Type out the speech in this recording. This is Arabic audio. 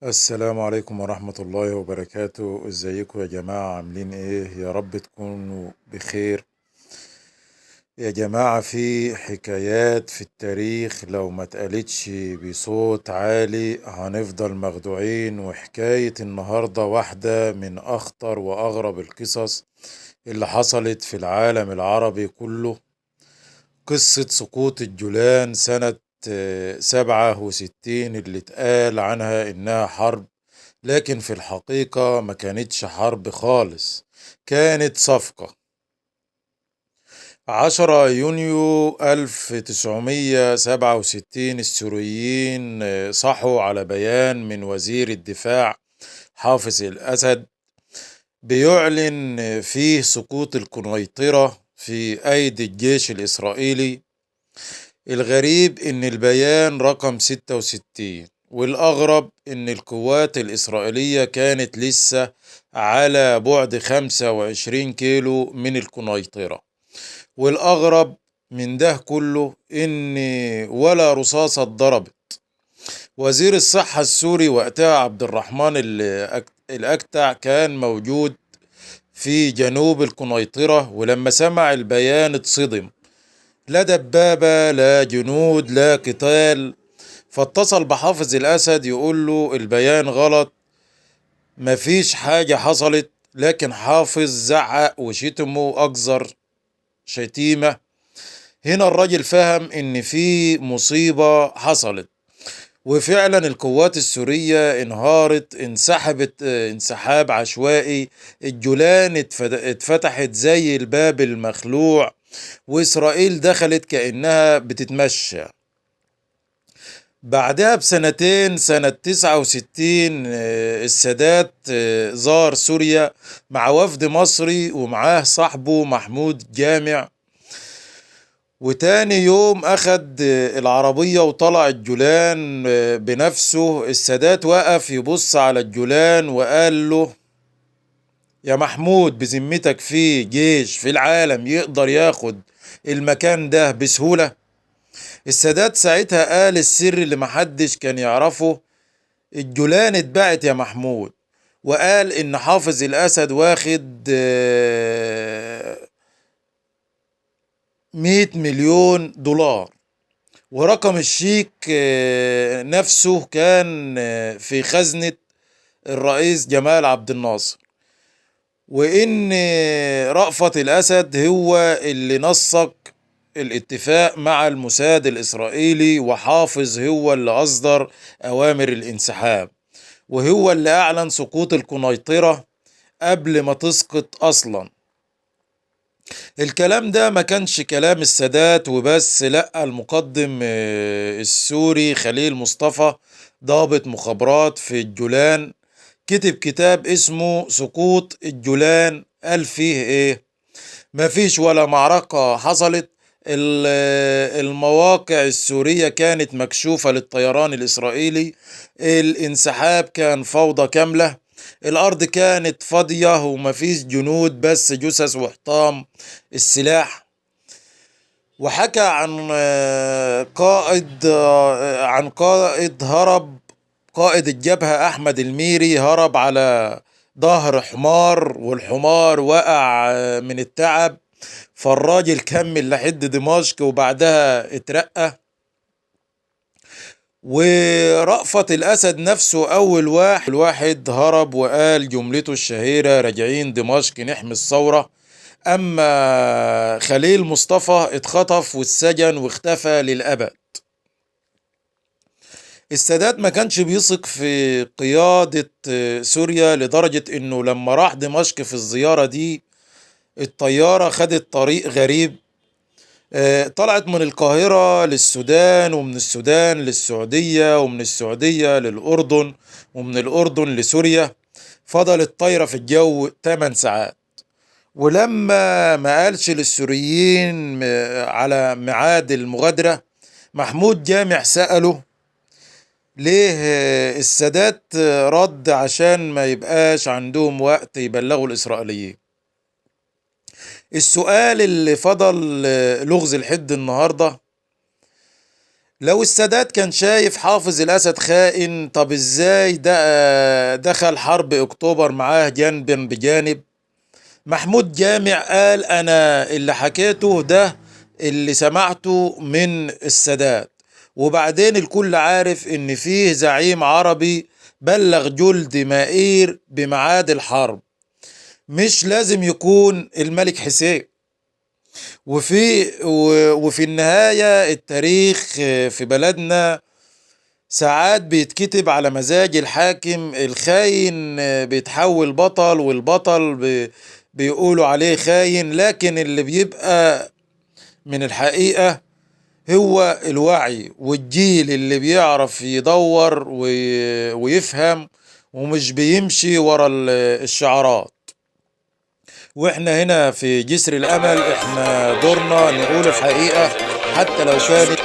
السلام عليكم ورحمة الله وبركاته. ازيكم يا جماعة؟ عاملين ايه؟ يا رب تكونوا بخير. يا جماعة، في حكايات في التاريخ لو ما اتقالتش بصوت عالي هنفضل مخدوعين، وحكاية النهاردة واحدة من أخطر وأغرب القصص اللي حصلت في العالم العربي كله. قصة سقوط الجولان سنة 67، اللي اتقال عنها إنها حرب، لكن في الحقيقة ما كانتش حرب خالص، كانت صفقة. 10 يونيو 1967 السوريين صحوا على بيان من وزير الدفاع حافظ الأسد بيعلن فيه سقوط القنيطرة في أيدي الجيش الإسرائيلي. الغريب إن البيان رقم 66، والأغرب إن القوات الإسرائيلية كانت لسه على بعد 25 كيلو من القنيطرة. والأغرب من ده كله إن ولا رصاصة اتضربت. وزير الصحة السوري وقتها عبد الرحمن الأكتع كان موجود في جنوب القنيطرة، ولما سمع البيان اتصدم. لا دبابة، لا جنود، لا قتال. فاتصل بحافظ الأسد يقول له البيان غلط، مفيش حاجة حصلت. لكن حافظ زعق وشتمه أكثر شتيمة. هنا الراجل فهم إن في مصيبة حصلت، وفعلا القوات السورية انهارت، انسحبت انسحاب عشوائي. الجولان اتفتحت زي الباب المخلوع، وإسرائيل دخلت كأنها بتتمشى. بعدها بسنتين، سنة 69، السادات زار سوريا مع وفد مصري ومعاه صاحبه محمود جامع. وتاني يوم أخد العربية وطلع الجولان بنفسه. السادات وقف يبص على الجولان وقال له: يا محمود، بذمتك في جيش في العالم يقدر ياخد المكان ده بسهولة؟ السادات ساعتها قال السر اللي محدش كان يعرفه: الجولان اتباعت يا محمود. وقال ان حافظ الاسد واخد 100 مليون دولار. ورقم الشيك نفسه كان في خزنة الرئيس جمال عبد الناصر. وان رأفت الاسد هو اللي نسق الاتفاق مع الموساد الاسرائيلي، وحافظ هو اللي اصدر اوامر الانسحاب، وهو اللي اعلن سقوط القنيطرة قبل ما تسقط اصلا. الكلام ده ما كانش كلام السادات وبس، لا، المقدم السوري خليل مصطفى، ضابط مخابرات في الجولان، كتب كتاب اسمه سقوط الجولان. قال فيه ايه؟ مفيش ولا معركة حصلت. المواقع السورية كانت مكشوفة للطيران الإسرائيلي. الانسحاب كان فوضى كاملة. الأرض كانت فاضية ومفيش جنود، بس جثث وحطام السلاح. وحكى عن قائد هرب. قائد الجبهة أحمد الميري هرب على ظهر حمار، والحمار وقع من التعب، فالراجل كمل لحد دمشق وبعدها اترقى. ورأفت الأسد نفسه أول واحد هرب وقال جملته الشهيرة: راجعين دمشق نحمي الثورة. أما خليل مصطفى اتخطف والسجن واختفى للأبد. السادات ما كانش بيثق في قيادة سوريا، لدرجة انه لما راح دمشق في الزيارة دي الطيارة خدت طريق غريب. طلعت من القاهرة للسودان، ومن السودان للسعودية، ومن السعودية للأردن، ومن الأردن لسوريا. فضلت طايرة في الجو 8 ساعات. ولما ما قالش للسوريين على ميعاد المغادرة، محمود جامع سأله ليه. السادات رد عشان ما يبقاش عندهم وقت يبلغوا الإسرائيليين. السؤال اللي فضل لغز لحد النهاردة: لو السادات كان شايف حافظ الأسد خائن، طب ازاي ده دخل حرب أكتوبر معاه جنبا بجانب؟ محمود جامع قال أنا اللي حكيته ده اللي سمعته من السادات، وبعدين الكل عارف إن فيه زعيم عربي بلغ جلد مائير بميعاد الحرب، مش لازم يكون الملك حسين. وفي النهاية التاريخ في بلدنا ساعات بيتكتب على مزاج الحاكم، الخاين بيتحول بطل، والبطل بيقولوا عليه خاين، لكن اللي بيبقى من الحقيقة هو الوعي والجيل اللي بيعرف يدور ويفهم، ومش بيمشي ورا الشعارات. واحنا هنا في جسر الأمل احنا دورنا نقول الحقيقة حتى لو كانت